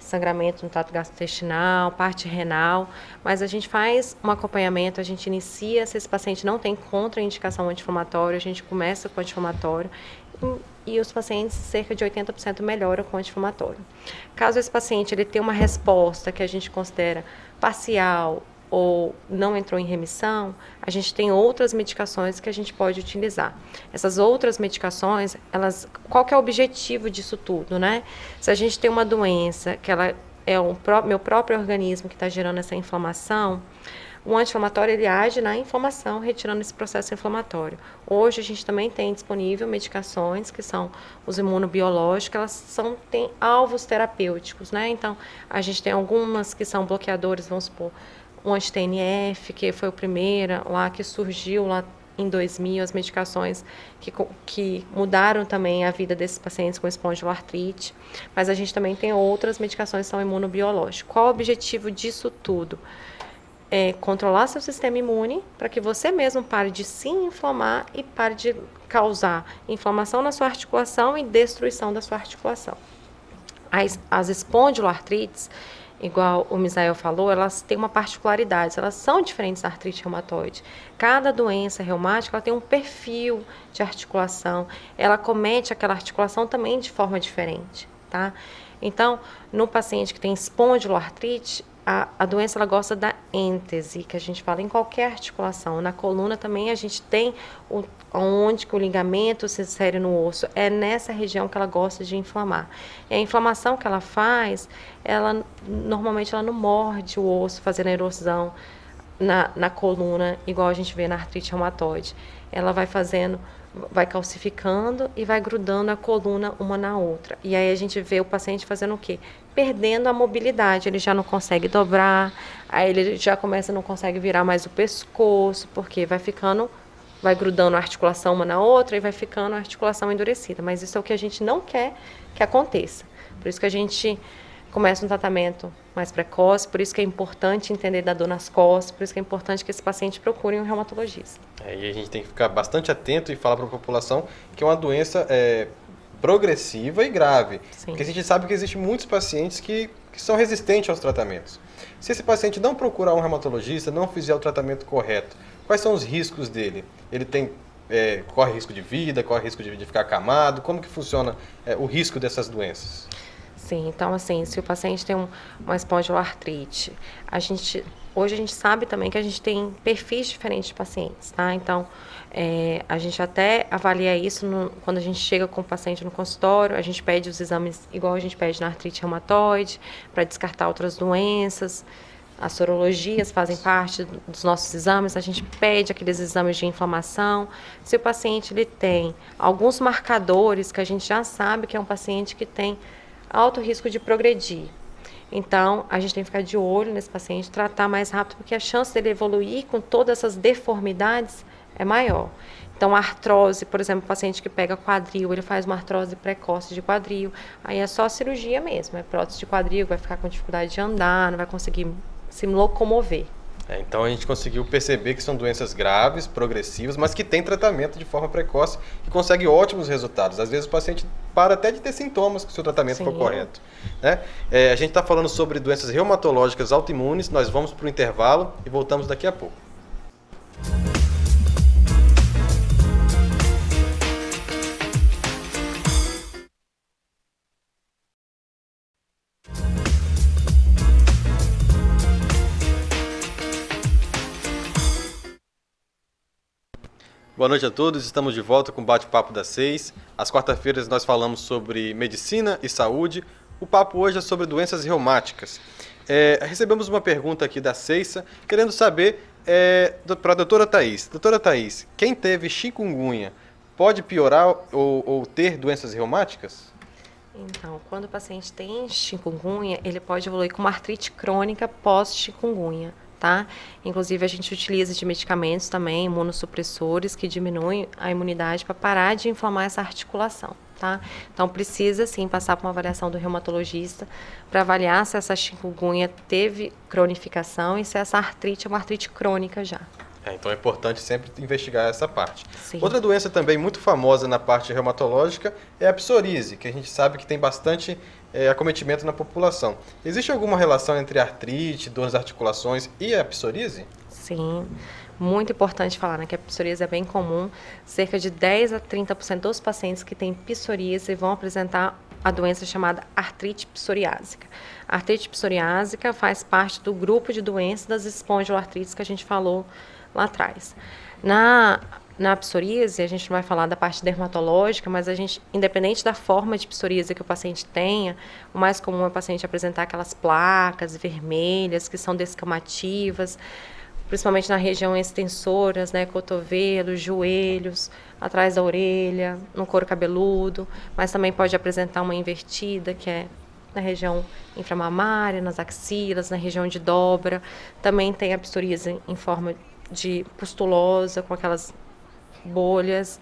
sangramento no trato gastrointestinal, parte renal, mas a gente faz um acompanhamento, a gente inicia, se esse paciente não tem contraindicação anti-inflamatória, a gente começa com anti-inflamatório e os pacientes, cerca de 80% melhoram com anti-inflamatório. Caso esse paciente ele tenha uma resposta que a gente considera parcial ou não entrou em remissão, a gente tem outras medicações que a gente pode utilizar. Essas outras medicações, qual que é o objetivo disso tudo, né? Se a gente tem uma doença que ela é meu próprio organismo que está gerando essa inflamação, o anti-inflamatório ele age na inflamação, retirando esse processo inflamatório. Hoje a gente também tem disponível medicações que são os imunobiológicos, elas têm alvos terapêuticos, né? Então, a gente tem algumas que são bloqueadores, vamos supor, o anti-TNF, que foi o primeiro lá que surgiu lá em 2000, as medicações que mudaram também a vida desses pacientes com espondiloartrite, mas a gente também tem outras medicações que são imunobiológicas. Qual o objetivo disso tudo? É controlar seu sistema imune para que você mesmo pare de se inflamar e pare de causar inflamação na sua articulação e destruição da sua articulação. As espondiloartrites, igual o Misael falou, elas têm uma particularidade, elas são diferentes da artrite reumatoide. Cada doença reumática ela tem um perfil de articulação, ela comete aquela articulação também de forma diferente, tá? Então, no paciente que tem espondiloartrite, a doença ela gosta da êntese, que a gente fala em qualquer articulação. Na coluna também a gente tem onde que o ligamento se insere no osso. É nessa região que ela gosta de inflamar. E a inflamação que ela faz, normalmente ela não morde o osso, fazendo erosão na coluna, igual a gente vê na artrite reumatoide. Ela vai calcificando e vai grudando a coluna uma na outra. E aí a gente vê o paciente fazendo o quê? Perdendo a mobilidade, ele já não consegue dobrar, aí ele já não consegue virar mais o pescoço, porque vai grudando a articulação uma na outra e vai ficando a articulação endurecida. Mas isso é o que a gente não quer que aconteça. Por isso que a gente começa um tratamento mais precoce, por isso que é importante entender da dor nas costas, por isso que é importante que esse paciente procure um reumatologista.
E a gente tem que ficar bastante atento e falar para a população que é uma doença progressiva e grave. Sim. Porque a gente sabe que existem muitos pacientes que são resistentes aos tratamentos. Se esse paciente não procurar um reumatologista, não fizer o tratamento correto, quais são os riscos dele? Ele corre risco de vida, corre risco de ficar acamado? Como que funciona o risco dessas doenças?
Sim, então assim, se o paciente tem uma espondiloartrite, hoje a gente sabe também que a gente tem perfis diferentes de pacientes, tá? Então, a gente até avalia isso quando a gente chega com o paciente no consultório, a gente pede os exames igual a gente pede na artrite reumatoide, para descartar outras doenças. As sorologias fazem parte dos nossos exames, a gente pede aqueles exames de inflamação. Se o paciente ele tem alguns marcadores que a gente já sabe que é um paciente que tem alto risco de progredir. Então, a gente tem que ficar de olho nesse paciente, tratar mais rápido, porque a chance dele evoluir com todas essas deformidades é maior. Então, a artrose, por exemplo, o paciente que pega quadril, ele faz uma artrose precoce de quadril, aí é só cirurgia mesmo, é prótese de quadril, vai ficar com dificuldade de andar, não vai conseguir se locomover.
Então a gente conseguiu perceber que são doenças graves, progressivas, mas que têm tratamento de forma precoce e consegue ótimos resultados. Às vezes o paciente para até de ter sintomas se o seu tratamento for correto. Né? A gente está falando sobre doenças reumatológicas autoimunes, nós vamos para o intervalo e voltamos daqui a pouco. Boa noite a todos, estamos de volta com o Bate-Papo das 6. Às quarta-feiras nós falamos sobre medicina e saúde. O papo hoje é sobre doenças reumáticas. Recebemos uma pergunta aqui da Ceissa, querendo saber para a doutora Thaís. Doutora Thaís, quem teve chikungunya pode piorar ou ter doenças reumáticas?
Então, quando o paciente tem chikungunya, ele pode evoluir com uma artrite crônica pós-chikungunya. Tá? Inclusive, a gente utiliza de medicamentos também, imunossupressores, que diminuem a imunidade para parar de inflamar essa articulação. Tá? Então, precisa, sim, passar por uma avaliação do reumatologista para avaliar se essa chikungunya teve cronificação e se essa artrite é uma artrite crônica já.
Então é importante sempre investigar essa parte.
Sim.
Outra doença também muito famosa na parte reumatológica é a psoríase, que a gente sabe que tem bastante acometimento na população. Existe alguma relação entre artrite, dor nas articulações e a psoríase?
Sim, muito importante falar, né, que a psoríase é bem comum. Cerca de 10 a 30% dos pacientes que têm psoríase vão apresentar a doença chamada artrite psoriásica. A artrite psoriásica faz parte do grupo de doenças das espondiloartrites que a gente falou lá atrás. Na psoríase, a gente não vai falar da parte dermatológica, mas a gente, independente da forma de psoríase que o paciente tenha, o mais comum é o paciente apresentar aquelas placas vermelhas que são descamativas, principalmente na região extensoras, né, cotovelos, joelhos, atrás da orelha, no couro cabeludo, mas também pode apresentar uma invertida, que é na região inframamária, nas axilas, na região de dobra. Também tem a psoríase em forma de pustulosa, com aquelas bolhas.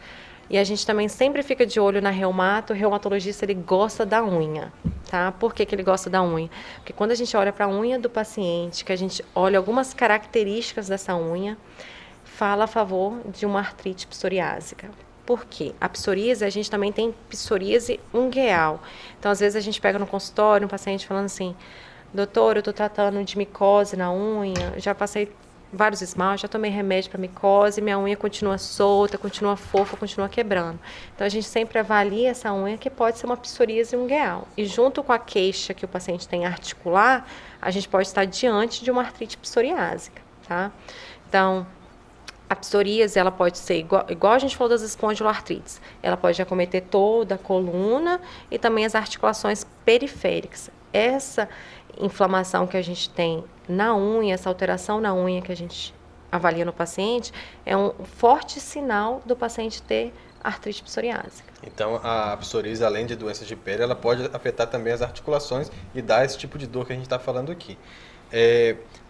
E a gente também sempre fica de olho na reumato. O reumatologista, ele gosta da unha, tá? Por que ele gosta da unha? Porque quando a gente olha para a unha do paciente, que a gente olha algumas características dessa unha, fala a favor de uma artrite psoriásica. Por quê? A psoríase, a gente também tem psoríase ungueal. Então, às vezes, a gente pega no consultório um paciente falando assim: doutor, eu estou tratando de micose na unha, já passei vários esmaltes, já tomei remédio para micose, minha unha continua solta, continua fofa, continua quebrando. Então, a gente sempre avalia essa unha, que pode ser uma psoríase ungueal. E junto com a queixa que o paciente tem articular, a gente pode estar diante de uma artrite psoriásica, tá? Então, a psoríase, ela pode ser igual a gente falou das espondiloartrites. Ela pode acometer toda a coluna e também as articulações periféricas. Essa inflamação que a gente tem na unha, essa alteração na unha que a gente avalia no paciente, é um forte sinal do paciente ter artrite psoriásica.
Então, a psoríase, além de doenças de pele, ela pode afetar também as articulações e dar esse tipo de dor que a gente está falando aqui.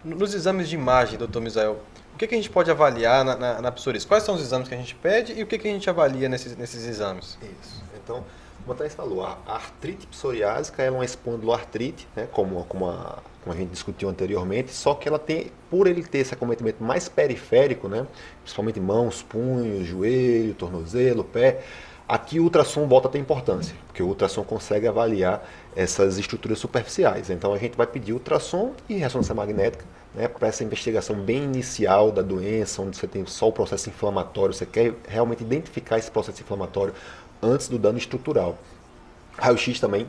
Nos exames de imagem, doutor Misael, o que a gente pode avaliar na psoríase? Quais são os exames que a gente pede e o que a gente avalia nesses exames?
Isso. Então, como a Thaís falou, a artrite psoriásica é uma espondiloartrite, né, como a gente discutiu anteriormente, só que ela tem, por ele ter esse acometimento mais periférico, né, principalmente mãos, punhos, joelho, tornozelo, pé, aqui o ultrassom volta a ter importância, porque o ultrassom consegue avaliar essas estruturas superficiais. Então a gente vai pedir ultrassom e ressonância magnética, né, para essa investigação bem inicial da doença, onde você tem só o processo inflamatório, você quer realmente identificar esse processo inflamatório antes do dano estrutural. Raio-X também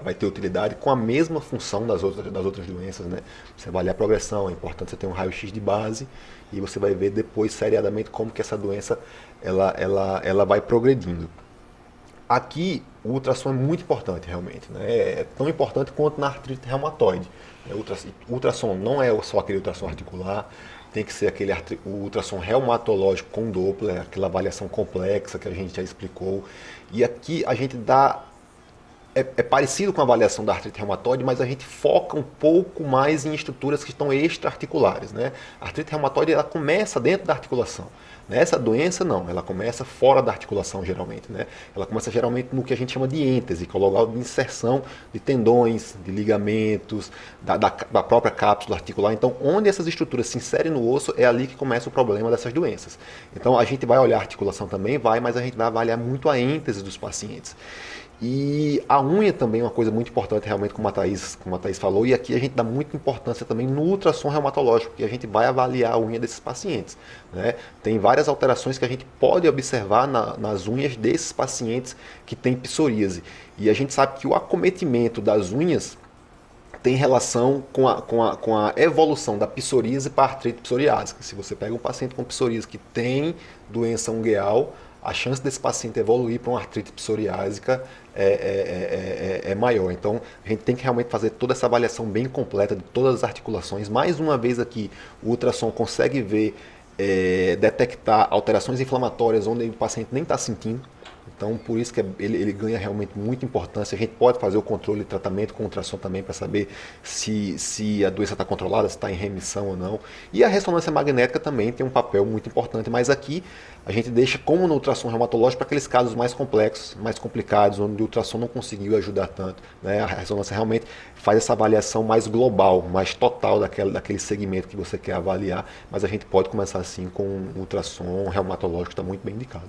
vai ter utilidade com a mesma função das outras doenças, né? Você avaliar a progressão, é importante você ter um raio-X de base e você vai ver depois seriadamente como que essa doença ela vai progredindo. Aqui o ultrassom é muito importante realmente, né? É tão importante quanto na artrite reumatoide. O ultrassom não é só aquele ultrassom articular, tem que ser o ultrassom reumatológico com Doppler, aquela avaliação complexa que a gente já explicou. E aqui a gente dá... É parecido com a avaliação da artrite reumatoide, mas a gente foca um pouco mais em estruturas que estão extra-articulares, né? A artrite reumatoide, ela começa dentro da articulação. Essa doença não, ela começa fora da articulação geralmente, né? Ela começa geralmente no que a gente chama de êntese, que é o local de inserção de tendões, de ligamentos, da própria cápsula articular. Então, onde essas estruturas se inserem no osso, é ali que começa o problema dessas doenças. Então, a gente vai olhar a articulação também, mas a gente vai avaliar muito a êntese dos pacientes. E a unha também é uma coisa muito importante, realmente, como a Thaís falou, e aqui a gente dá muita importância também no ultrassom reumatológico, porque a gente vai avaliar a unha desses pacientes, né? Tem várias alterações que a gente pode observar nas unhas desses pacientes que têm psoríase. E a gente sabe que o acometimento das unhas tem relação com a evolução da psoríase para a artrite psoriásica. Se você pega um paciente com psoríase que tem doença ungueal, a chance desse paciente evoluir para uma artrite psoriásica é maior. Então, a gente tem que realmente fazer toda essa avaliação bem completa de todas as articulações. Mais uma vez aqui, o ultrassom consegue ver, detectar alterações inflamatórias onde o paciente nem está sentindo. Então, por isso que ele ganha realmente muita importância. A gente pode fazer o controle e tratamento com ultrassom também para saber se a doença está controlada, se está em remissão ou não. E a ressonância magnética também tem um papel muito importante, mas aqui a gente deixa como no ultrassom reumatológico para aqueles casos mais complexos, mais complicados, onde o ultrassom não conseguiu ajudar tanto, né? A ressonância realmente faz essa avaliação mais global, mais total daquele segmento que você quer avaliar, mas a gente pode começar assim com um ultrassom reumatológico, está muito bem indicado.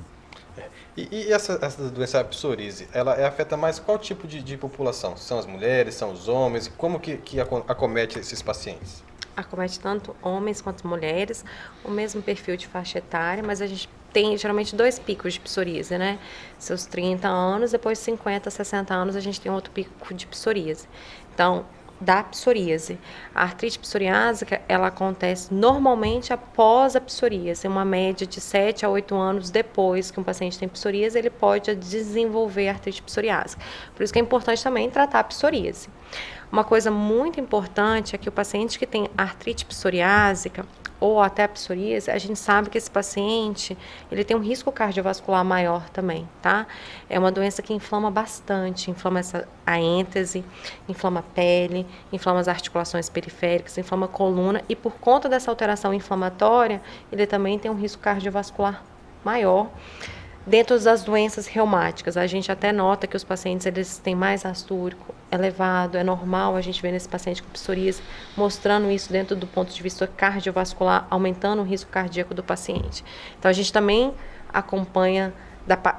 E essa doença, a psoríase, ela afeta mais qual tipo de população? São as mulheres, são os homens? Como que acomete esses pacientes?
Acomete tanto homens quanto mulheres, o mesmo perfil de faixa etária, mas a gente tem geralmente 2 picos de psoríase, né? Seus 30 anos, depois 50, 60 anos a gente tem outro pico de psoríase. Então, da psoríase. A artrite psoriásica, ela acontece normalmente após a psoríase, uma média de 7 a 8 anos depois que um paciente tem psoríase, ele pode desenvolver artrite psoriásica. Por isso que é importante também tratar a psoríase. Uma coisa muito importante é que o paciente que tem artrite psoriásica ou até a psoríase, a gente sabe que esse paciente, ele tem um risco cardiovascular maior também, tá? É uma doença que inflama bastante, inflama a êntese, inflama a pele, inflama as articulações periféricas, inflama a coluna e por conta dessa alteração inflamatória, ele também tem um risco cardiovascular maior. Dentro das doenças reumáticas, a gente até nota que os pacientes eles têm mais ácido úrico elevado, é normal a gente ver nesse paciente com psoríase, mostrando isso dentro do ponto de vista cardiovascular, aumentando o risco cardíaco do paciente. Então, a gente também acompanha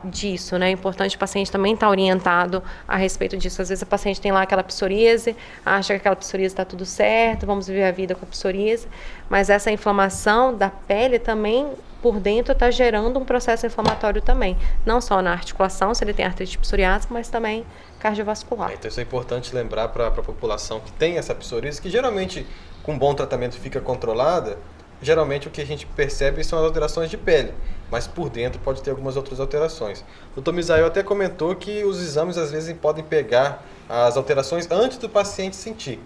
disso, né? É importante o paciente também estar orientado a respeito disso. Às vezes, o paciente tem lá aquela psoríase, acha que aquela psoríase está tudo certo, vamos viver a vida com a psoríase, mas essa inflamação da pele também por dentro está gerando um processo inflamatório também, não só na articulação, se ele tem artrite psoriásica, mas também cardiovascular.
Então isso é importante lembrar para a população que tem essa psoríase, que geralmente com bom tratamento fica controlada, geralmente o que a gente percebe são as alterações de pele, mas por dentro pode ter algumas outras alterações. O Dr. Misael até comentou que os exames às vezes podem pegar as alterações antes do paciente sentir.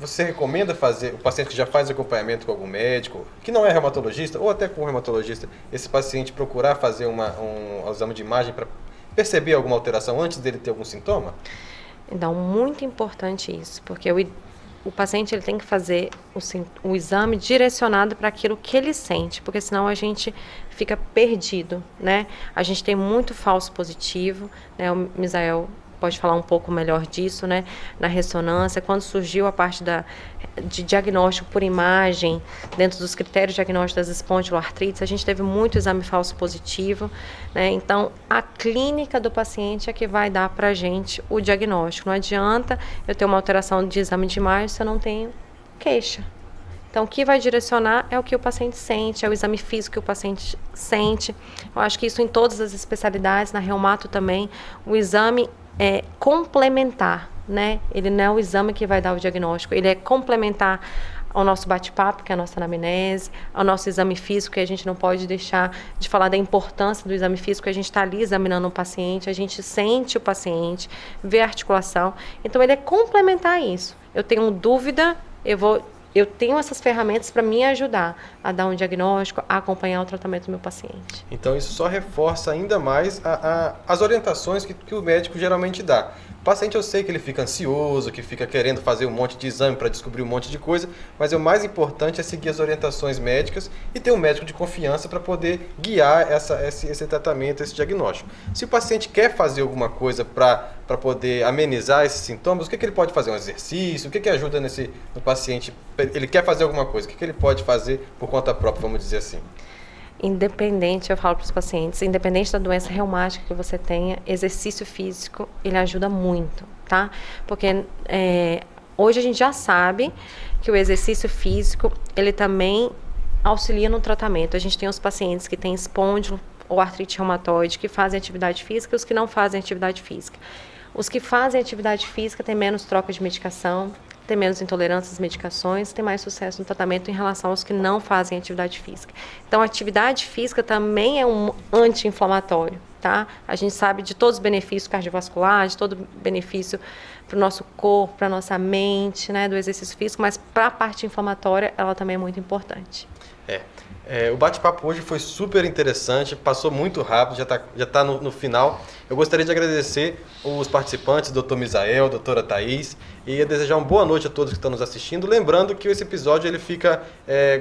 Você recomenda fazer, o paciente que já faz acompanhamento com algum médico, que não é reumatologista, ou até com um reumatologista, esse paciente procurar fazer um exame de imagem para perceber alguma alteração antes dele ter algum sintoma?
Então, muito importante isso, porque o paciente ele tem que fazer o exame direcionado para aquilo que ele sente, porque senão a gente fica perdido, né? A gente tem muito falso positivo, né? O Misael pode falar um pouco melhor disso, né? Na ressonância, quando surgiu a parte de diagnóstico por imagem, dentro dos critérios diagnósticos das espondiloartrites, a gente teve muito exame falso positivo, né? Então, a clínica do paciente é que vai dar para a gente o diagnóstico. Não adianta eu ter uma alteração de exame de imagem se eu não tenho queixa. Então, o que vai direcionar é o que o paciente sente, é o exame físico que o paciente sente. Eu acho que isso em todas as especialidades, na reumato também, o exame é complementar, né? Ele não é o exame que vai dar o diagnóstico, ele é complementar ao nosso bate-papo, que é a nossa anamnese, ao nosso exame físico, que a gente não pode deixar de falar da importância do exame físico, a gente está ali examinando um paciente, a gente sente o paciente, vê a articulação, então ele é complementar isso. Eu tenho dúvida, eu tenho essas ferramentas para me ajudar a dar um diagnóstico, a acompanhar o tratamento do meu paciente.
Então isso só reforça ainda mais as orientações que o médico geralmente dá. O paciente eu sei que ele fica ansioso, que fica querendo fazer um monte de exame para descobrir um monte de coisa, mas o mais importante é seguir as orientações médicas e ter um médico de confiança para poder guiar esse tratamento, esse diagnóstico. Se o paciente quer fazer alguma coisa para poder amenizar esses sintomas, o que ele pode fazer? Um exercício? O que ajuda no paciente? Ele quer fazer alguma coisa, o que ele pode fazer por conta própria, vamos dizer assim?
Independente, eu falo para os pacientes, independente da doença reumática que você tenha, exercício físico, ele ajuda muito, tá? Porque hoje a gente já sabe que o exercício físico, ele também auxilia no tratamento. A gente tem os pacientes que têm espôndilo ou artrite reumatoide, que fazem atividade física e os que não fazem atividade física. Os que fazem atividade física têm menos troca de medicação, tem menos intolerância às medicações, tem mais sucesso no tratamento em relação aos que não fazem atividade física. Então, a atividade física também é um anti-inflamatório, tá? A gente sabe de todos os benefícios cardiovasculares, de todo o benefício para o nosso corpo, para a nossa mente, né, do exercício físico, mas para a parte inflamatória ela também é muito importante.
O bate-papo hoje foi super interessante, passou muito rápido, já tá no final. Eu gostaria de agradecer os participantes, Dr. Misael, doutora Thaís, e desejar uma boa noite a todos que estão nos assistindo. Lembrando que esse episódio ele fica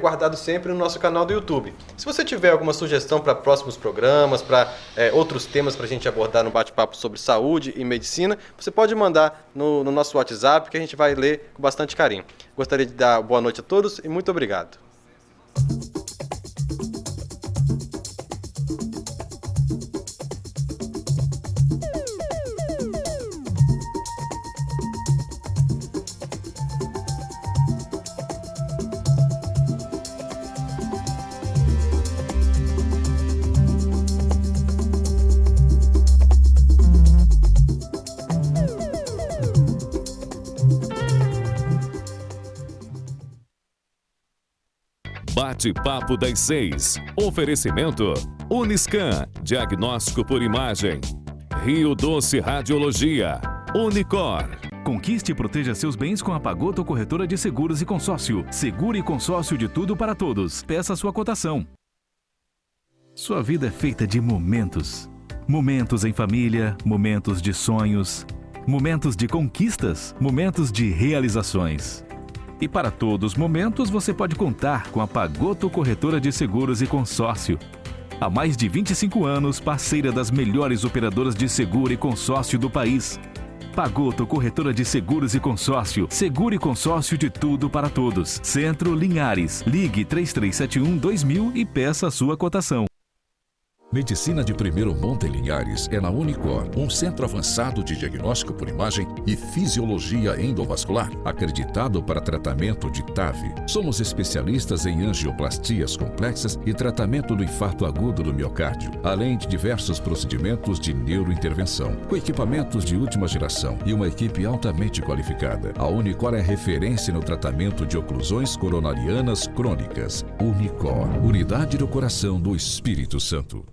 guardado sempre no nosso canal do YouTube. Se você tiver alguma sugestão para próximos programas, para outros temas para a gente abordar no bate-papo sobre saúde e medicina, você pode mandar no nosso WhatsApp, que a gente vai ler com bastante carinho. Gostaria de dar boa noite a todos e muito obrigado.
Bate-papo das 6. Oferecimento Uniscan, diagnóstico por imagem. Rio Doce Radiologia. Unicor.
Conquiste e proteja seus bens com a Pagoto Corretora de Seguros e Consórcio. Seguro e consórcio de tudo para todos. Peça sua cotação. Sua vida é feita de momentos. Momentos em família, momentos de sonhos, momentos de conquistas, momentos de realizações. E para todos os momentos você pode contar com a Pagoto Corretora de Seguros e Consórcio. Há mais de 25 anos, parceira das melhores operadoras de seguro e consórcio do país. Pagoto Corretora de Seguros e Consórcio. Seguro e consórcio de tudo para todos. Centro Linhares. Ligue 3371-2000 e peça a sua cotação.
Medicina de primeiro monte em Linhares é na Unicor, um centro avançado de diagnóstico por imagem e fisiologia endovascular, acreditado para tratamento de TAV. Somos especialistas em angioplastias complexas e tratamento do infarto agudo do miocárdio, além de diversos procedimentos de neurointervenção, com equipamentos de última geração e uma equipe altamente qualificada. A Unicor é referência no tratamento de oclusões coronarianas crônicas. Unicor, unidade do coração do Espírito Santo.